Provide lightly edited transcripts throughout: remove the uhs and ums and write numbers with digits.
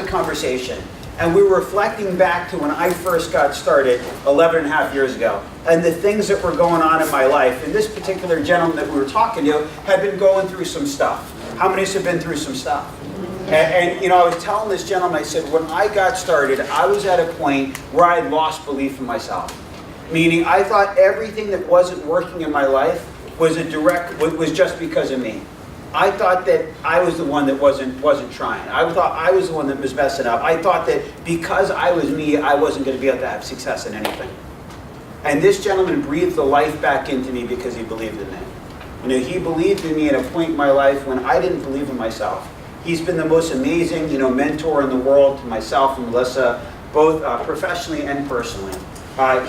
the conversation, and we were reflecting back to when I first got started 11 and a half years ago, and the things that were going on in my life. And this particular gentleman that we were talking to had been going through some stuff. How many of us have been through some stuff? And you know, I was telling this gentleman, I said, when I got started, I was at a point where I had lost belief in myself. Meaning, I thought everything that wasn't working in my life was just because of me. I thought that I was the one that wasn't trying. I thought I was the one that was messing up. I thought that because I was me, I wasn't going to be able to have success in anything. And this gentleman breathed the life back into me because he believed in me. You know, he believed in me at a point in my life when I didn't believe in myself. He's been the most amazing, you know, mentor in the world to myself and Melissa, both professionally and personally.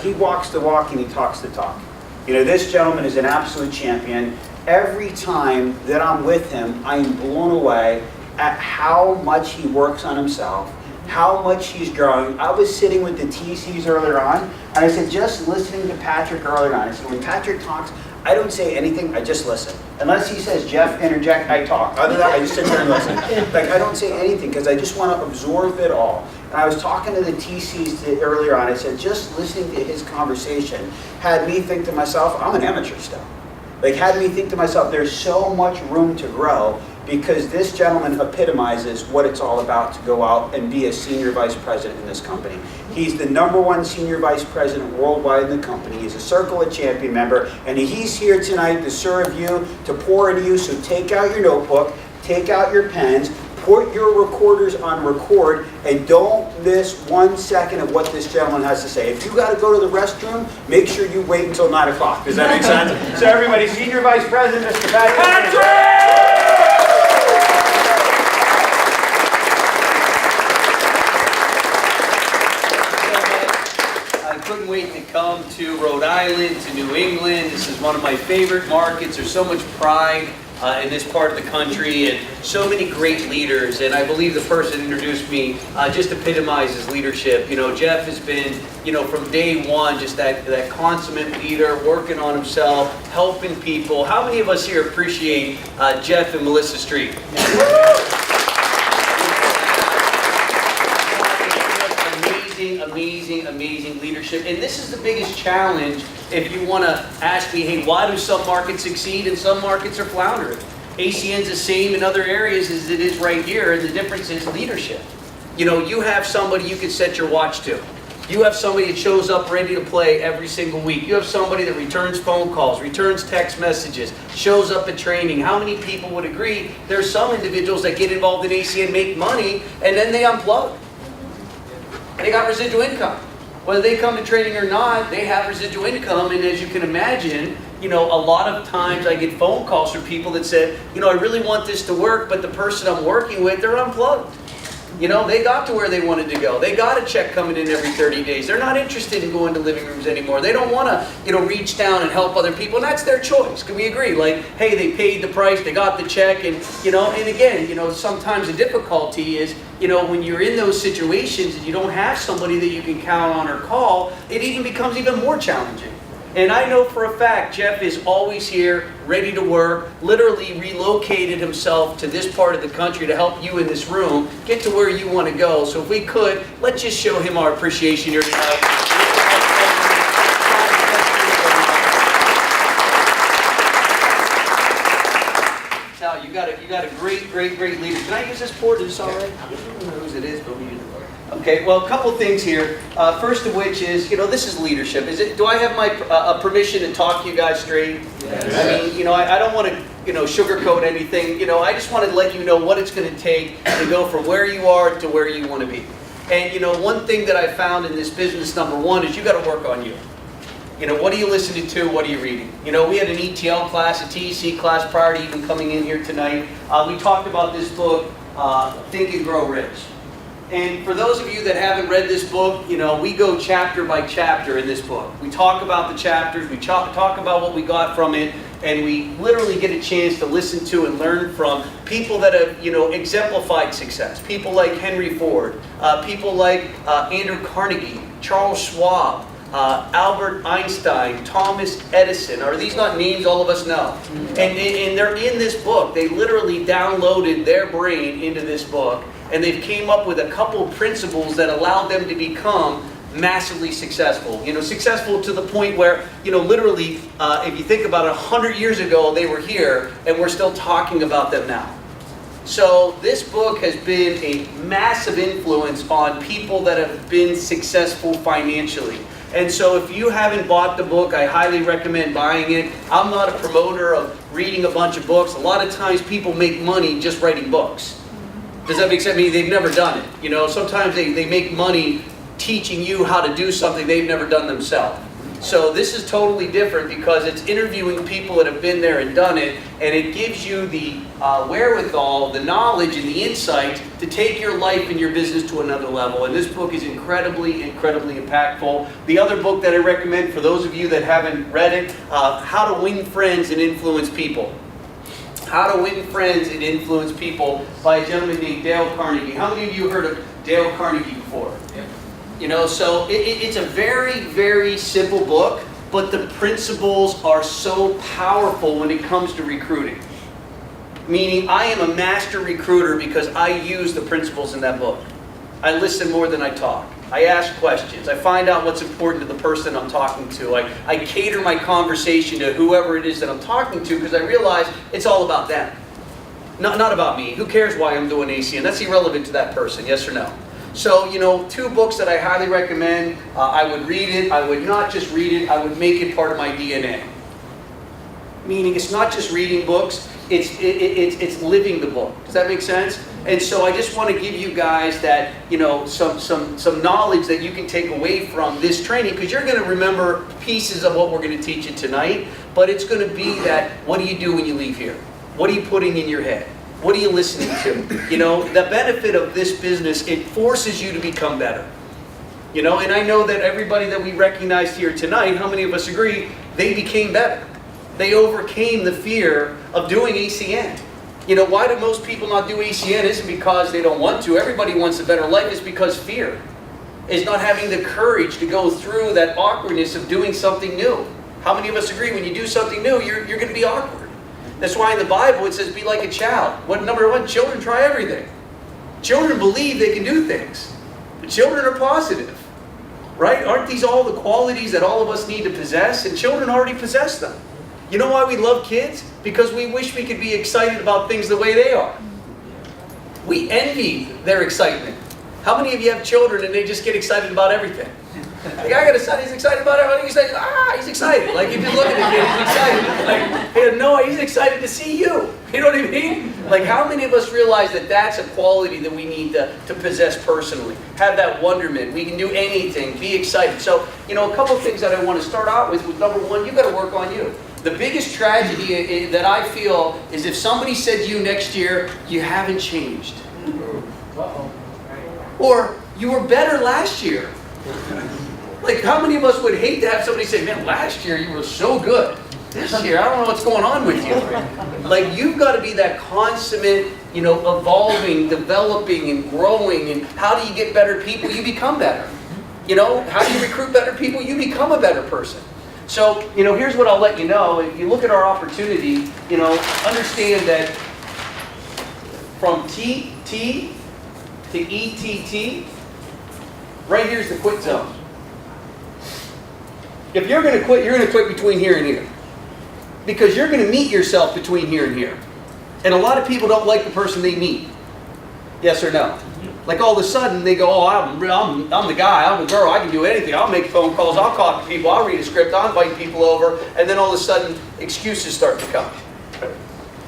He walks the walk and he talks the talk. You know, this gentleman is an absolute champion. Every time that I'm with him, I am blown away at how much he works on himself, how much he's growing. I was sitting with the TCs earlier on, and I said, just listening to Patrick earlier on, I said, when Patrick talks, I don't say anything, I just listen. Unless he says, Jeff, interject, I talk. Other than that, I just sit there and listen. Like, I don't say anything because I just want to absorb it all. And I was talking to the TCs earlier on, I said, just listening to his conversation had me think to myself, I'm an amateur still. Like, had me think to myself, there's so much room to grow because this gentleman epitomizes what it's all about to go out and be a senior vice president in this company. He's the #1 senior vice president worldwide in the company. He's a Circle of Champion member, and he's here tonight to serve you, to pour into you. So take out your notebook, take out your pens, put your recorders on record, and don't miss 1 second of what this gentleman has to say. If you got to go to the restroom, make sure you wait until 9 o'clock. Does that make sense? So everybody, Senior Vice President, Mr. Patrick! I couldn't wait to come to Rhode Island, to New England. This is one of my favorite markets. There's so much pride in this part of the country and so many great leaders. And I believe the person that introduced me just epitomizes leadership. You know, Jeff has been, you know, from day one, just that consummate leader, working on himself, helping people. How many of us here appreciate Jeff and Melissa Street? Amazing leadership. And this is the biggest challenge if you want to ask me, hey, why do some markets succeed and some markets are floundering? ACN's the same in other areas as it is right here, and the difference is leadership. You know, you have somebody you can set your watch to. You have somebody that shows up ready to play every single week. You have somebody that returns phone calls, returns text messages, shows up at training. How many people would agree there's some individuals that get involved in ACN, make money, and then they unplug? They got residual income. Whether they come to training or not, they have residual income. And as you can imagine, you know, a lot of times I get phone calls from people that said, you know, I really want this to work, but the person I'm working with, they're unplugged. You know, they got to where they wanted to go. They got a check coming in every 30 days. They're not interested in going to living rooms anymore. They don't want to, you know, reach down and help other people. And that's their choice. Can we agree? Like, hey, they paid the price, they got the check, and, you know, and again, you know, sometimes the difficulty is, you know, when you're in those situations and you don't have somebody that you can count on or call, it even becomes even more challenging. And I know for a fact Jeff is always here, ready to work, literally relocated himself to this part of the country to help you in this room get to where you want to go. So if we could, let's just show him our appreciation here tonight. Sal, you got a great leader. Can I use this board? Is this all right? I don't know whose it is, but we use it. Okay, well, a couple things here. First of which is, you know, this is leadership. Do I have my permission to talk to you guys straight? Yes. I mean, you know, I don't want to, you know, sugarcoat anything. You know, I just want to let you know what it's going to take to go from where you are to where you want to be. And, you know, one thing that I found in this business, #1, is you got to work on you. You know, what are you listening to? What are you reading? You know, we had an ETL class, a TEC class prior to even coming in here tonight. We talked about this book, Think and Grow Rich. And for those of you that haven't read this book, you know, we go chapter by chapter in this book. We talk about the chapters, we talk about what we got from it, and we literally get a chance to listen to and learn from people that have, you know, exemplified success. People like Henry Ford, people like Andrew Carnegie, Charles Schwab, Albert Einstein, Thomas Edison. Are these not names all of us know? And they're in this book. They literally downloaded their brain into this book. and they've came up with a couple principles that allow them to become massively successful. Successful to the point where, literally, if you think about it, 100 years ago they were here, and we're still talking about them now. So this book has been a massive influence on people that have been successful financially. And so if you haven't bought the book, I highly recommend buying it. I'm not a promoter of reading a bunch of books. A lot of times people make money just writing books. Does that make sense? I mean, they've never done it. Sometimes they make money teaching you how to do something they've never done themselves. So this is totally different because it's interviewing people that have been there and done it, and it gives you the wherewithal, the knowledge, and the insight to take your life and your business to another level. And this book is incredibly, incredibly impactful. The other book that I recommend for those of you that haven't read it, How to Win Friends and Influence People. How to Win Friends and Influence People by a gentleman named Dale Carnegie. How many of you heard of Dale Carnegie before? Yeah. So it's a very, very simple book, but the principles are so powerful when it comes to recruiting. Meaning, I am a master recruiter because I use the principles in that book. I listen more than I talk. I ask questions. I find out what's important to the person I'm talking to. I cater my conversation to whoever it is that I'm talking to because I realize it's all about them. Not about me. Who cares why I'm doing ACN? That's irrelevant to that person, yes or no? So, 2 books that I highly recommend. I would read it. I would not just read it. I would make it part of my DNA. Meaning, it's not just reading books. It's living the book. Does that make sense? And so, I just want to give you guys that, some knowledge that you can take away from this training, because you're going to remember pieces of what we're going to teach you tonight. But it's going to be that, what do you do when you leave here? What are you putting in your head? What are you listening to? The benefit of this business, it forces you to become better. And I know that everybody that we recognized here tonight, how many of us agree, they became better. They overcame the fear of doing ACN. Why do most people not do ACN? Isn't because they don't want to. Everybody wants a better life. It's because fear is not having the courage to go through that awkwardness of doing something new. How many of us agree when you do something new, you're going to be awkward? That's why in the Bible it says, be like a child. Number 1, children try everything. Children believe they can do things. But children are positive. Right? Aren't these all the qualities that all of us need to possess? And children already possess them. You know why we love kids? Because we wish we could be excited about things the way they are. We envy their excitement. How many of you have children and they just get excited about everything? Like, I got a son, he's excited about everything. He's like, he's excited. Like, you just look at the kid, he's excited. Like, he's excited to see you. You know what I mean? Like, how many of us realize that that's a quality that we need to possess personally? Have that wonderment. We can do anything. Be excited. So, a couple of things that I want to start out with was, number 1, you got to work on you. The biggest tragedy that I feel is if somebody said to you next year, you haven't changed. Uh-oh. Or, you were better last year. Like, how many of us would hate to have somebody say, man, last year you were so good. This year, I don't know what's going on with you. Like, you've got to be that consummate, evolving, developing, and growing. And how do you get better people? You become better. How do you recruit better people? You become a better person. So, here's what I'll let you know. If you look at our opportunity, understand that from TT to ETT, right here's the quit zone. If you're going to quit, you're going to quit between here and here. Because you're going to meet yourself between here and here. And a lot of people don't like the person they meet. Yes or no? Like, all of a sudden they go, I'm the guy, I'm the girl, I can do anything. I'll make phone calls, I'll talk to people, I'll read a script, I'll invite people over. And then all of a sudden, excuses start to come.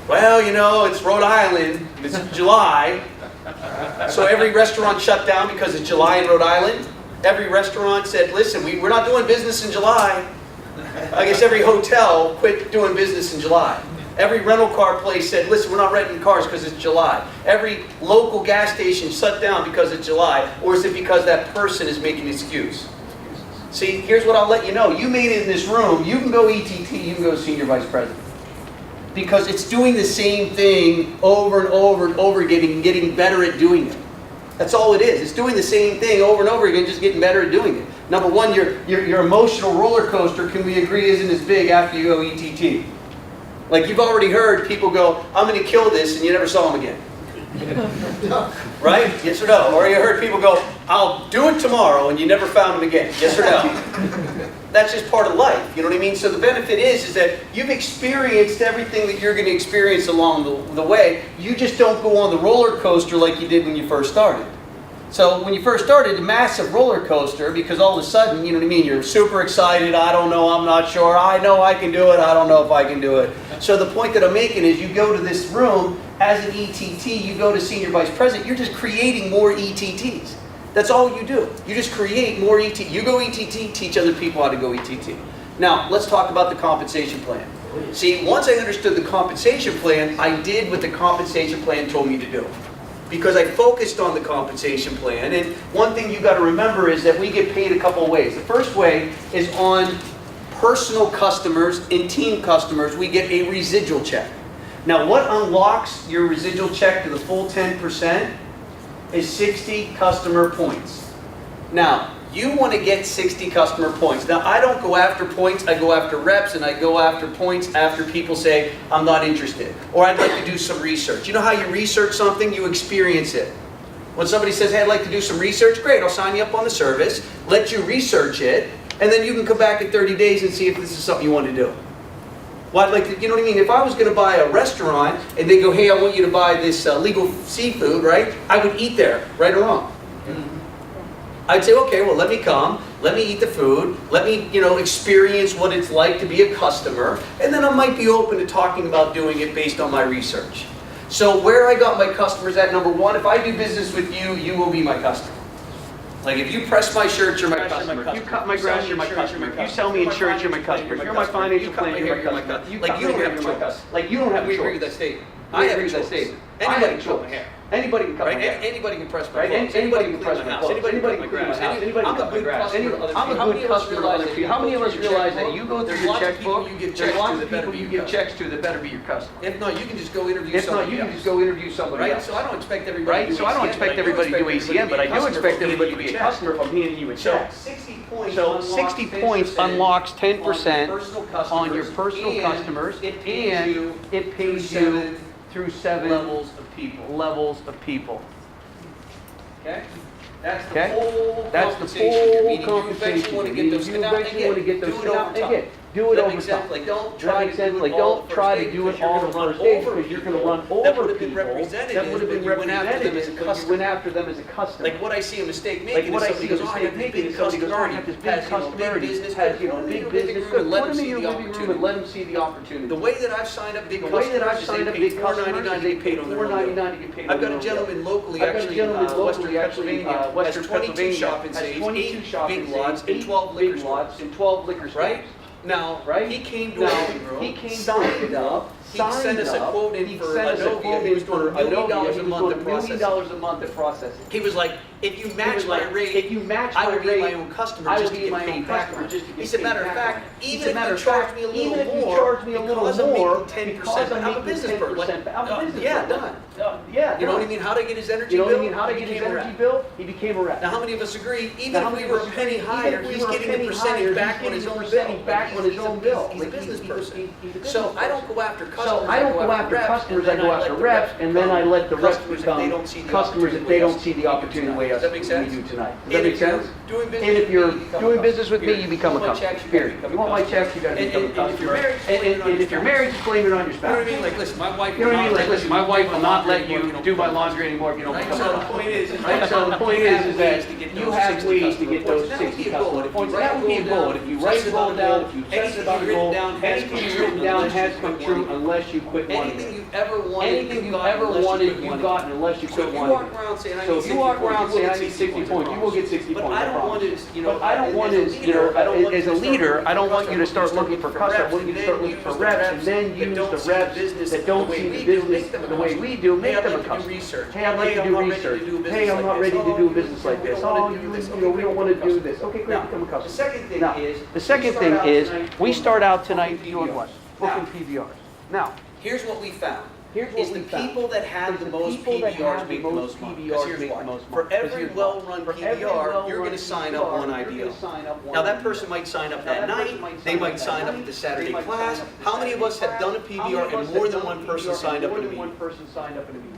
Well, it's Rhode Island, it's July. So every restaurant shut down because it's July in Rhode Island. Every restaurant said, listen, we're not doing business in July. I guess every hotel quit doing business in July. Every rental car place said, listen, we're not renting cars because it's July. Every local gas station shut down because it's July. Or is it because that person is making an excuse? See, here's what I'll let you know. You made it in this room. You can go ETT, you can go Senior Vice President. Because it's doing the same thing over and over and over again and getting better at doing it. That's all it is. It's doing the same thing over and over again, just getting better at doing it. Number 1, your emotional roller coaster, can we agree, isn't as big after you go ETT. Like, you've already heard people go, I'm going to kill this, and you never saw them again. Right? Yes or no? Or you heard people go, I'll do it tomorrow, and you never found them again. Yes or no? That's just part of life. You know what I mean? So the benefit is that you've experienced everything that you're going to experience along the way. You just don't go on the roller coaster like you did when you first started. So when you first started, a massive roller coaster, because all of a sudden, you know what I mean, you're super excited, I don't know, I'm not sure, I know I can do it, I don't know if I can do it. So the point that I'm making is you go to this room as an ETT, you go to Senior Vice President, you're just creating more ETTs. That's all you do. You just create more ETT. You go ETT, teach other people how to go ETT. Now, let's talk about the compensation plan. See, once I understood the compensation plan, I did what the compensation plan told me to do. Because I focused on the compensation plan, and one thing you got to remember is that we get paid a couple of ways. The first way is on personal customers and team customers, we get a residual check. Now, what unlocks your residual check to the full 10% is 60 customer points. Now, you want to get 60 customer points. Now, I don't go after points, I go after reps, and I go after points after people say, I'm not interested, or I'd like to do some research. You know how you research something? You experience it. When somebody says, hey, I'd like to do some research, great, I'll sign you up on the service, let you research it, and then you can come back in 30 days and see if this is something you want to do. Well, I'd like to, you know what I mean? If I was going to buy a restaurant, and they go, hey, I want you to buy this legal seafood, right? I would eat there, right or wrong. I'd say, okay, well, let me come, let me eat the food, let me, experience what it's like to be a customer, and then I might be open to talking about doing it based on my research. So where I got my customers at, number one, if I do business with you, you will be my customer. Like if you press my shirt, you're my customer. If you cut my grass, you're my customer. If you sell me insurance, you're my customer. If you're my financial plan, you're my customer. Like you don't have a choice. Like you don't have a choice. We agree with that statement. I agree with that statement. Anybody can cut my hair. Anybody can cut my hair. Anybody can press my clothes. Anybody can press my house. Anybody can cut my grass. Anybody can cut my grass. I'm a good customer to other people. How many of us realize that you go through your checkbook, there's lots of people you give checks to that better be your customer? If not, you can just go interview somebody else. So I don't expect everybody to do ACN. So I don't expect everybody to do ACN, but I do expect everybody to be a customer if I'm handing you a check. So 60 points unlocks 10% on your personal customers, and it pays you through 7 levels of people. Okay? That's the whole compensation. Meaning you eventually want to get those out. Again, do it over time. Like don't try to do it all the first stage because you're going to run over people that would have been represented if you went after them as a customer. Like what I see a mistake making is somebody goes, I have this big customer, I have this big customer, has big business. Good, put them in your living room and let them see the opportunity. The way that I've signed up big customers is they pay $4.99 to get paid on their own bill. I've got a gentleman locally, actually, Western Pennsylvania, has 22 shopping saves, 8 big lots, and 12 liquor stores. Right? Now, he came to our living room, signed up, he sent us a quote in for Anovia, he was doing $1 million a month at processing. He was like, if you match my rate, I would be my own customer just to get paid back. He said, matter of fact, even if you charge me a little more, because I'm a business person. Yeah, done. You know what I mean? How to get his energy bill? He became a rep. Now, how many of us agree, even if we were a penny higher, he's getting the percentage back on his own bill. He's a business person. So I don't go after customers, I go after reps, and then I let the reps become customers if they don't see the opportunity the way we do tonight. Does that make sense? And if you're doing business with me, you become a customer, period. If you want my checks, you got to become a customer. And if you're married, just blame it on your spouse. You know what I mean? Like, listen, my wife will not let you do my laundry anymore if you don't become a customer. So the point is that you have ways to get those 60 customer points. That would be a goal. If you write the goal down, if you set about a goal, anything you've written down has come true unless you quit wanting it. Anything you've ever wanted, you've gotten unless you quit wanting it. So if you walk around saying I need 60 points, you will get 60 points. But I don't want to, as a leader, I don't want you to start looking for customers. I want you to start looking for reps and then use the reps that don't see the business the way we do, make them a customer. Hey, I'd like to do research. Hey, I'm not ready to do business like this. Oh, we don't want to do this. Okay, great, become a customer. Now, the second thing is, we start out tonight doing what? Booking PVRs. Now, here's what we found. Is the people that have the most PVRs make the most money. Because here's why. For every well-run PVR, you're going to sign up one IBO. Now that person might sign up that night, they might sign up at the Saturday class. How many of us have done a PVR and more than one person signed up in a meeting?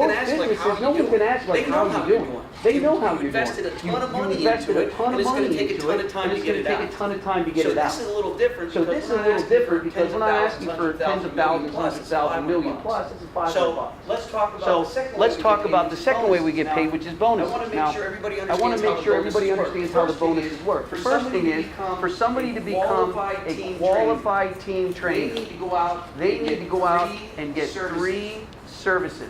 gonna ask like, how no are you one's gonna doing? ask like, They how know are how you you're doing? doing. They know how You you're invested doing. a ton of money invested into a it, ton and of it's gonna money take a into ton it, of time and to it's get gonna it take out. a ton of time to get So it out. this is a little different So because this is we're a not little asking for different because tens we're of not thousands, asking for hundred tens of thousand, thousands, million plus, hundred it's thousand, million 500 plus, bucks. this is 500 So bucks. let's talk about So the second way let's we talk get paid, about the which is second way we get bonuses. paid, Now, which is bonuses. I want to Now, make sure everybody I want to understands how make the sure everybody bonuses work. understands how the First thing bonuses is, work. The first thing is, for somebody to become a qualified team they trainer, need to go out. they need to go out and get services. 3 services.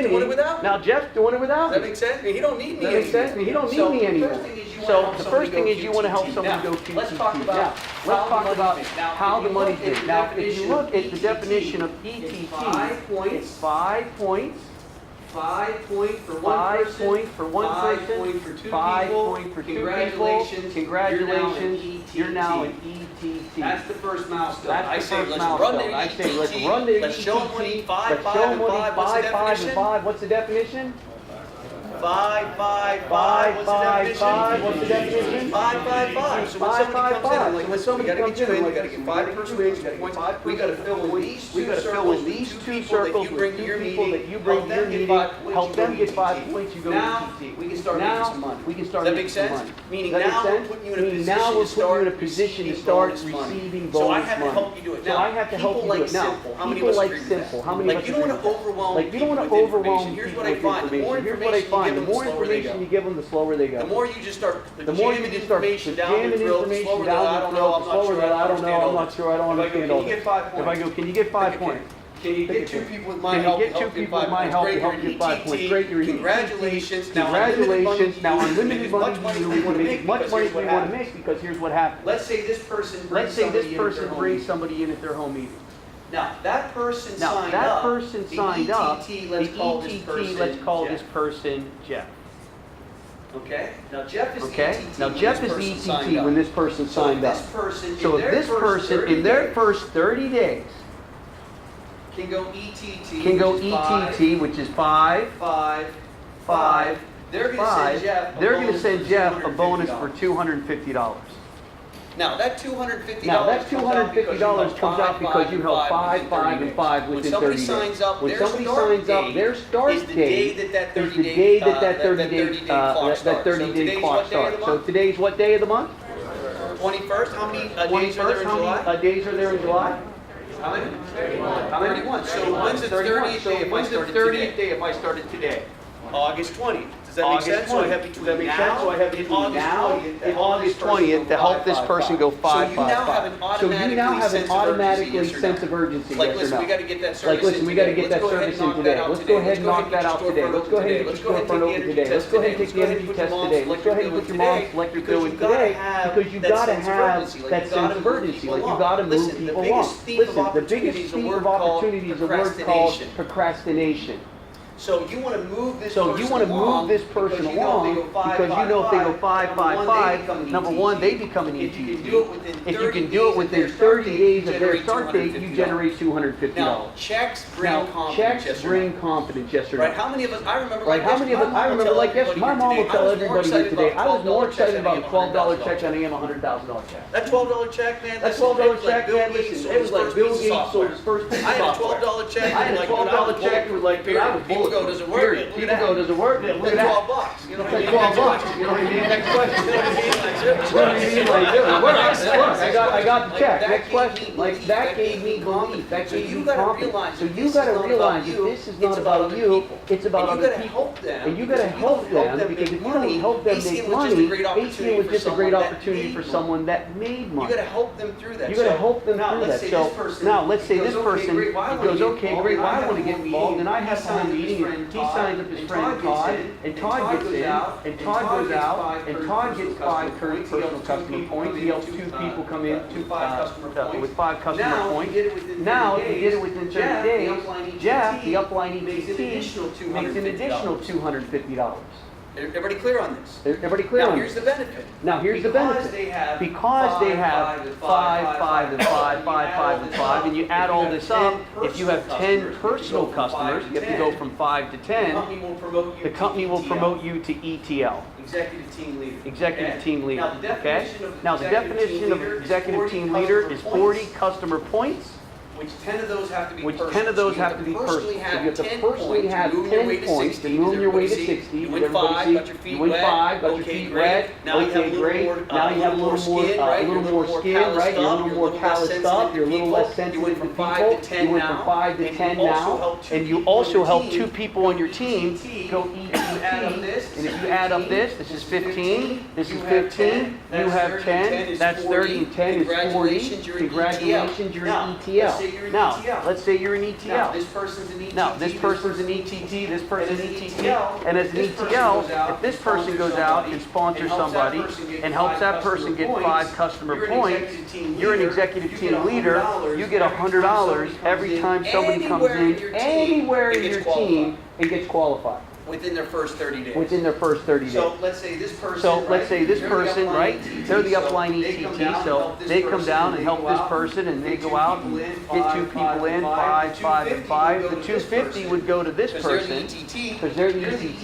Jeff's doing it without me. Now Jeff's doing it without Does that me. make sense? He don't need me That makes sense? anymore. You don't need So me the anymore. first thing is you wanna So help the somebody first thing go is you want to help QTT. someone Now, go QTT. let's talk about let's talk about Now, how if the you money's look at made. the Now, if definition you look of at the ETT, definition of it's ETT, 5 points. it's 5 points. 5 point for one 5 person. point for one 5 person. point for two 5 people. point for 2 people. Congratulations. Congratulations. You're now an ETT. ETT. That's the first milestone. That's I the say, first let's milestone. run the I say, let's ETT. run the Let's show them what ETT. 5, Let's 5, show and them what 5. What's the 5, 5, and definition? 5. What's the definition? 5, 5, 5. 5, What's the 5, definition? 5. What's the definition? 5, 5, 5. So when 5, somebody 5, comes in, 5. I'm like, So when listen, we somebody gotta comes get you in, in, like, we gotta get listen, 5 we gotta person get you in, wage we gotta get points. 5 We gotta person fill in wage these We 2 gotta fill circles in with these 2 2 people that circles you with bring to 2 your people meeting. that you bring Help to your them get meeting. 5 points, Help you them go get ETT. 5 points, you go Now, ETT. we can start making Now, some money. we can start Does that make making some sense? money. Meaning Does that now make we're sense? putting you in a Meaning position now to we're putting you start in a position to receiving start bonus money. receiving So I bonus have to money. help you do it. So Now, I have to help people you do like it. Now, simple. How many people of us like agree with that? simple. How many of Like, us you don't agree want to with that? overwhelm Like, you don't want to people with overwhelm information. Here's people what I with find. The more information. Here's what I information you find. give The them, the more slower they information go. you give them, the slower they go. The more you just start The more you jamming just start information down their jamming throat, the information slower they'll, I down don't their know, throat, I'm the not slower sure, that I I don't don't know, I'm understand all not this. sure, I don't If I go, understand can all you this. get 5 If I points? go, can you get 5 Okay. points? Can you get two people with my help? Can you get two people with my help to help you 5 points? Great, you're an ETT. Congratulations. Congratulations. Now, unlimited as much money, money you want to make as much because money here's as what we want to happens. make, because here's what happens. Let's say this person Let's say this person brings brings somebody in at their home meeting. Now, that person Now, signed that up. person The signed up, ETT, the let's call this ETT, person let's call Jeff. this person Jeff. Okay? Now, Jeff is the Okay? ETT. Now, when Jeff this is person the signed ETT up. when this person signed up. So if this person, So if this person, in their first 30 days, can go ETT, can go which is five, ETT, which is 5, 5, 5, they're going to 5, send Jeff a they're going to bonus send for Jeff a bonus $250. for $250. Now, that $250 Now, that comes out $250 comes out because you held 5, 5, 5, and 5 When within somebody 30 days. signs up, When their somebody start signs up, date their start is the date day that that is 30 the day, day that that that 30 30 day day clock that starts. 30 So day today's clock what day of the starts. So month? today's what day of the month? 21st. How many days are there 21st. in How July? many days are there in July? How many? How many? 31. So when's the 31. 30th So day if I when's the started 30th today? day if I started today? August 20th. Does that make August sense? So I 20th. have Does between that make sense? now So I have and between August now 20th and August 20th to help this person go 5, So you 5, now 5. have an So you now have an automatically automatically sense sense of urgency, Like, yes or listen, we no? got to get that service Like, listen, in we got to today. get that Let's go ahead service and in knock today. that out Let's go ahead and knock get that your out today. storefront Let's go ahead and open get your storefront open today. Let's go ahead and take the energy test today. Let's go ahead and put your mom's electric bill in today, because you got to have that sense of urgency. Like, you got to move people along. Listen, the biggest thief of opportunity is a word called procrastination. So you want to move this So person you want to along move this person along because you know if they go 5, 5, 5, number one, they become an If ETT. you can do it within If you 30 can do it within 30 days of their generate start date, you $250. generate $250. Now, checks bring Now, confidence. checks yes or bring no? confidence, yes or Right? no? How many of us? I remember. Right, how many of us, I remember, like, yes, my mom will tell everybody here today, I was more excited about a $12 check than I am a $100,000 check. That $12 check, man. That listen, $12 it was like check, Bill man, Gates listen, sold it his was like first Bill piece of Gates sold software. his first piece of I had a software. $12 check. I had a like, when I $12 was check, it was like, dude, I was People go, bulletproof. does it work? Period. Look at People that. go, does it work? Look at That's that. $12. You know what I That's mean? $12 bucks. You know what I mean? Next question. You know what I mean? Like, What do you mean? Like, dude, look, I got the check. Like, Next that question. gave me Like, belief. that gave me belief. That So gave you me gotta confidence. realize So that you this got is to not realize about that you, this is it's not about about other you. people. It's about And you other gotta people. help them, And you got to because if you help don't help them them because make if you don't money, help them ACN make was just a money, great ACN was opportunity just a for great someone that opportunity made for money. someone that made You money. gotta help them through that. You got to So, help them now, through let's that. say So this person now let's say this goes, person okay, great, well, I he wanna goes, get okay, involved, great, and well, I I have want to a get more involved, meeting, and I have he time signs up his meeting, friend and he Todd, signs up his and friend Todd Todd, gets in, and Todd gets goes in, out, and Todd goes out, and Todd gets 5 current personal customer points. He helps 2 people come in with 5 customer Now, points. he did it within 30 Now, if days. you did it within 30 Jeff, days, the upline Jeff, the ETT, upline makes an additional ETT, makes an additional $250. Everybody clear on this? Everybody clear Now, on here's this? the benefit. Now, here's the Because benefit. they have Because they have 5, 5, and 5, 5, 5, and 5, and you add all this up, if you have 10 personal customers, you have to go from 5 to The 10, company will promote you the company will promote you to ETL, executive team leader. executive Okay? team leader, Now, the okay? definition of Now, the definition of executive team leader is 40 customer points, which 10 of those have to be which personal. 10 of those So you have to be personal. So you have to 10 personally have points 10 to move your way to points 60. to move your way to Does everybody 60. see? You Does win everybody 5, see? got your feet You win wet. 5, got your Okay, feet great. wet. Now you have a Okay, little great. more, Now you have a little more, skin, a right? little more skin, right? You're a little more calloused up. You're a little less sensitive to people. You went from 5 to 10 now, and you also help 2 people on your team go ETT. And if you add up this is 15. This is 15. You have 10. That's 30, and 10 is 40. Congratulations, you're an ETL. Now, let's say you're an Now, ETL. this person's an ETT. Now, this person's an ETT, this person's an ETT, and as an ETL, if this person goes out and sponsors somebody and helps that person get 5 customer points, you're an executive team leader, you get $100 every time somebody comes in anywhere in your team and gets qualified within their first 30 days. within their first 30 days. So let's say this person, So let's say this they're the person, upline right, ETT, they're the so upline they come ETT, down and so help this they come person, down they and help go this out, person and they get go 2 out and people in, get 2 people in, 5, 5, and 5. The 250 would go to this person because they're the ETT.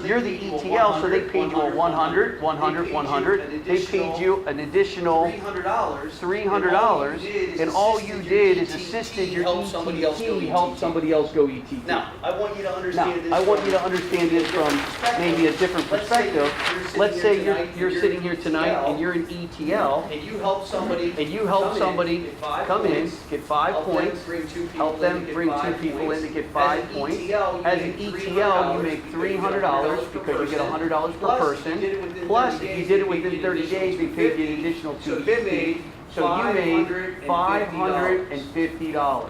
You're the ETL, so they paid you a 100, 100, 100. They paid you an additional $300, and all you did is assisted your ETT help somebody else go ETT. Now, I want you to Now, understand this. I want you to understand this from maybe a different perspective. Let's say you're sitting here tonight and you're an ETL, And you help somebody. and you help somebody come in, get 5 points, help them bring 2 people in to get 5 points. As an ETL, you make $300 because you get $100 per person. Plus, if you did it within 30 days, they paid you an additional $250. So you made $550.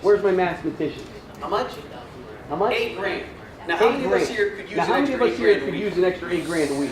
Where's my mathematicians? How much? How much? 8 grand. Now, how many of us here could use Now, an how many extra of us 8 here grand a could week? use an extra 8 grand a week?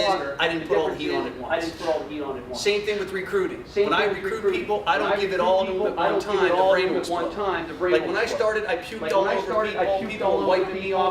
smarter. I didn't The put all the difference heat on is it I once. didn't put all the heat on it once. Same thing with recruiting. Same When I thing with recruit people, I When don't give it all to them at I one don't give time, it the all brain to will them at one explode. time, the brain Like will when I explode. started, I puked Like all when I over started, I people, puked people all were over wiping me people, off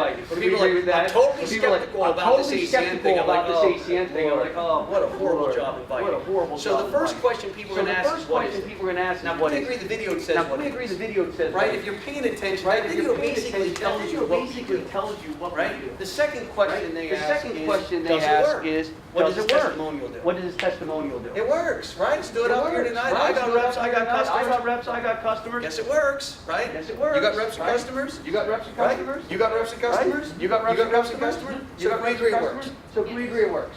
like, But do we people agree are with like, that? I'm totally People are like, skeptical I'm about this totally ACN skeptical thing. I'm like, about this ACN thing. I'm like, oh, what a horrible Lord. job inviting. What a horrible So job the first inviting. question people So are the going to ask first is, what is question it? people are going to ask Now, is, what we is agree it? the video says Now, what we it agree is. the video says Right? what If it you're is. paying attention, Right? that If video you're paying basically attention, tells that you video what we basically do. tells you what we Right? do. The second question they The ask second is, question they does it ask work? is, What does does it the work? testimonial do? What does this testimonial do? It works, right? Stood up here works, tonight. right? I got Stood up reps, I here got tonight. customers. I got reps, I got customers. Yes, it works, right? Yes, it works. You got reps and right? customers? You got reps and Right? customers? You got reps and customers? Right? You got reps and customers? customers? You So got we reps agree and it works. customers? So we agree it works.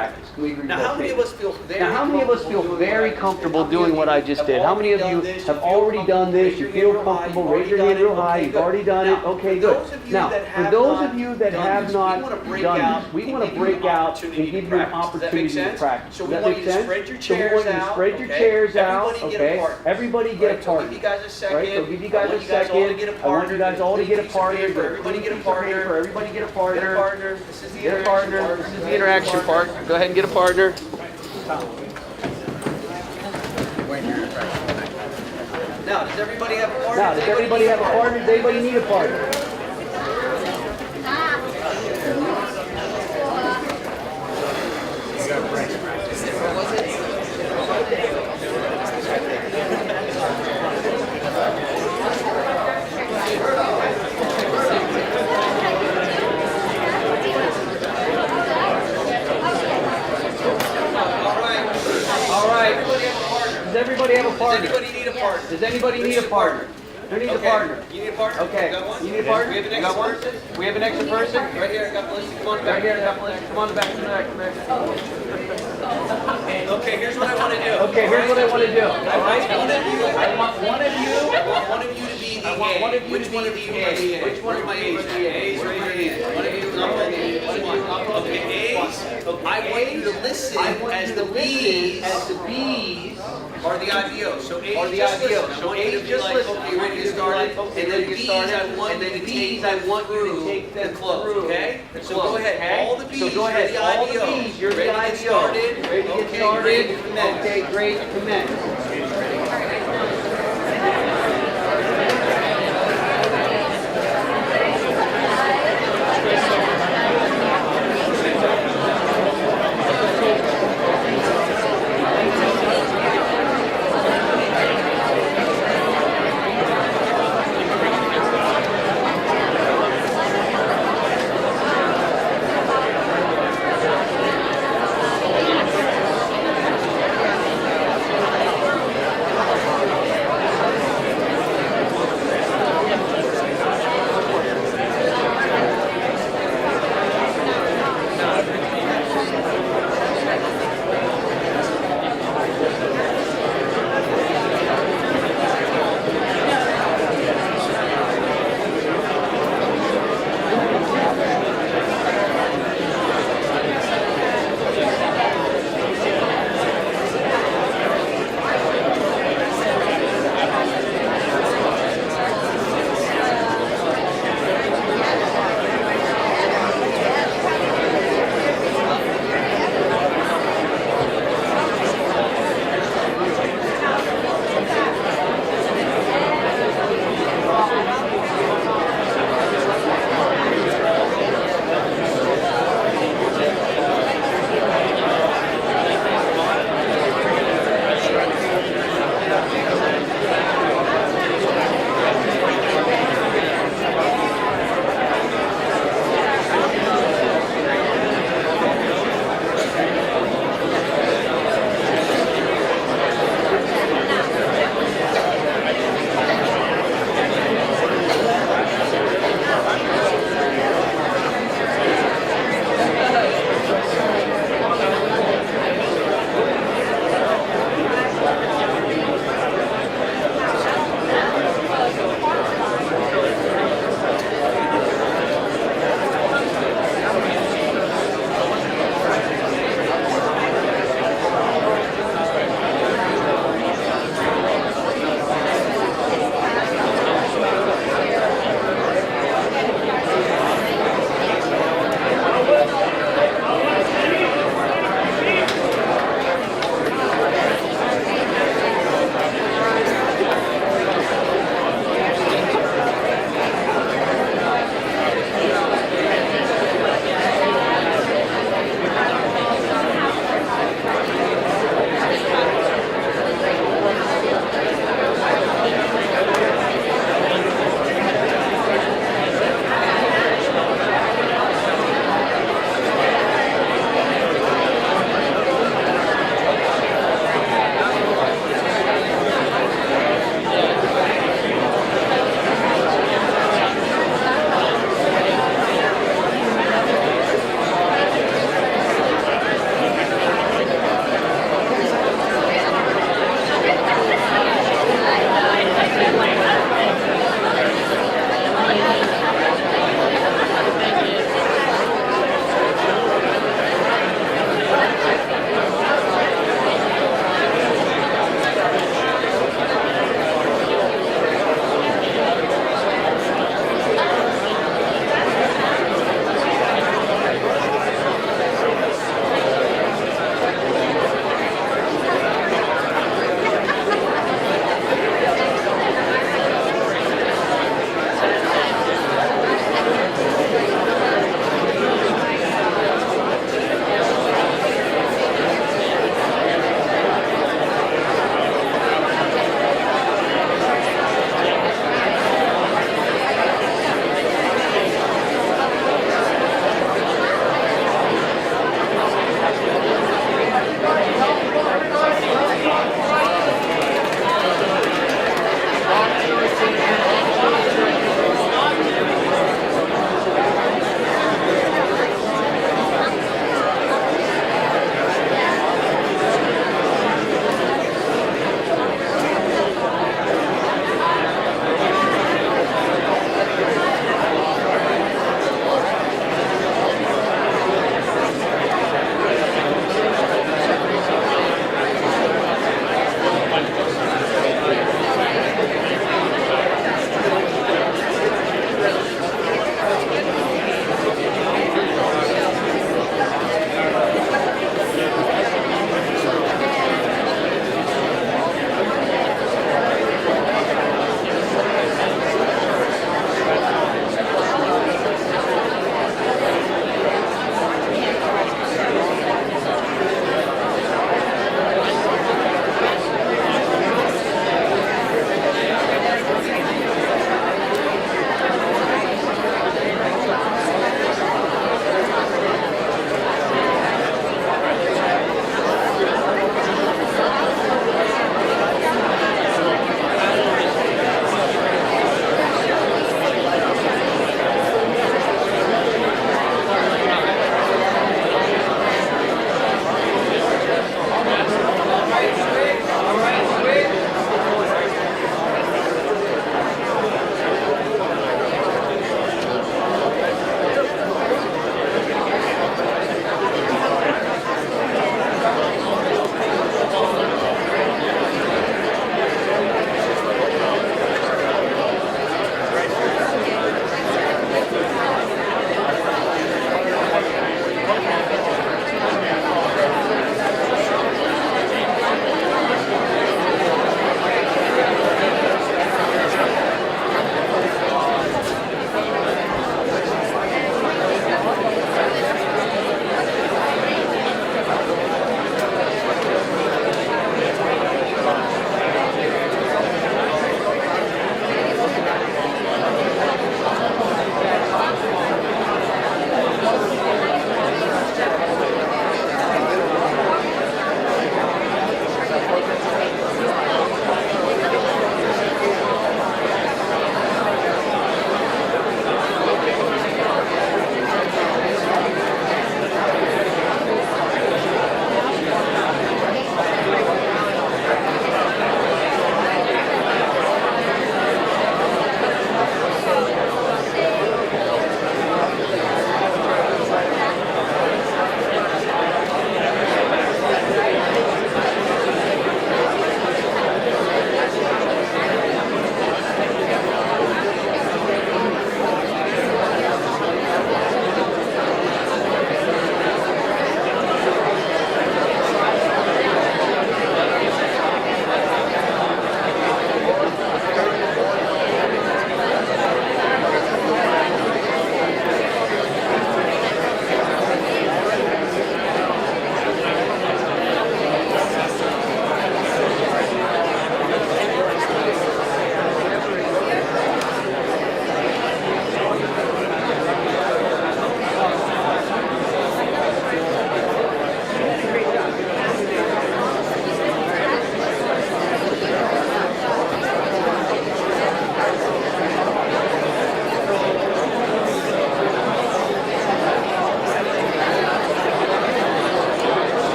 practice? Can we agree Now, with how that many of statement? us feel very Now, how many of us feel very comfortable doing what I just did? How many of you have already done this? You feel comfortable? Raise your hand real high. You've already done it. Okay, good. Now, for those of you that have not done this, we want to break out and give you an opportunity to practice. So Does we that want make you to sense? spread your So we chairs want you to out. spread your okay? chairs out. Everybody get a Okay, partner. everybody get a Right, so partner. give you guys a second. Right, so give you guys a second. I want you guys all to get a partner. For everybody get a partner. For everybody get a partner. This is the Get a partner. This is the interaction part. Go ahead and get a partner. Now, does everybody have a partner? Now, does everybody have a partner? Does anybody need a partner? All right. Does everybody have a partner? Does anybody need a partner? Does anybody need a partner? Who needs a partner? You need a partner? Okay. You got one? You need a partner? We have an You got extra one? person? We have an extra person? Right here, I got Melissa. Come on Right back. here, I got Melissa. Come on the back, come on the back. Okay, here's what I want to do. Okay, here's what I want to do. I want one of you to be the A. Which one of you are the A? Which one of my A's? A's, raise your hand. One of you, I'm the A. Which one? Okay, A's. I want you to listen as the B's are the IBOs. So A's just listen. I want you to be like, okay, ready to get started. And then B's, I want you to take the close, okay? So go ahead, all the B's, So go ahead, all the B's, you're the ready to get IBO. started. Ready to get Okay, started. great, commence. Okay, great, commence.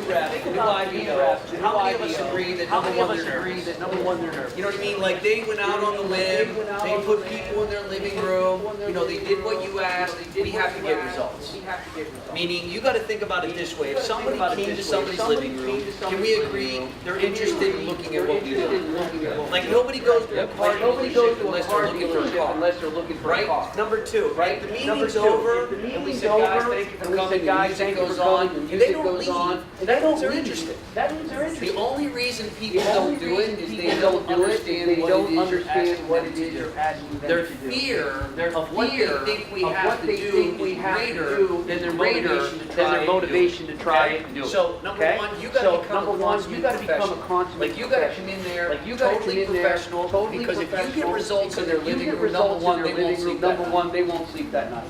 rep, the new IBO, how many of us agree that number one, they're nervous? You know what I mean? Like, they went out on the limb, they put people in their living room, you know, they did what you asked, we have to get results. Meaning, you gotta think about it this way, if somebody came to somebody's living room, can we agree they're interested in looking at what we do? Like, nobody goes to a car dealership unless they're looking for a car. Right? Number two, right? The meeting's over, and we said, guys, thank you for coming, the music goes on, and they don't leave. That means they're interested. The only reason people don't do it is they don't understand what it is you're asking them to do. Their fear of what they think we have to do is greater than their motivation to try and do it. So, number one, you gotta become a consummate professional. Like, you gotta come in there, totally professional, because if you get results in their living room, number one, they won't sleep that night.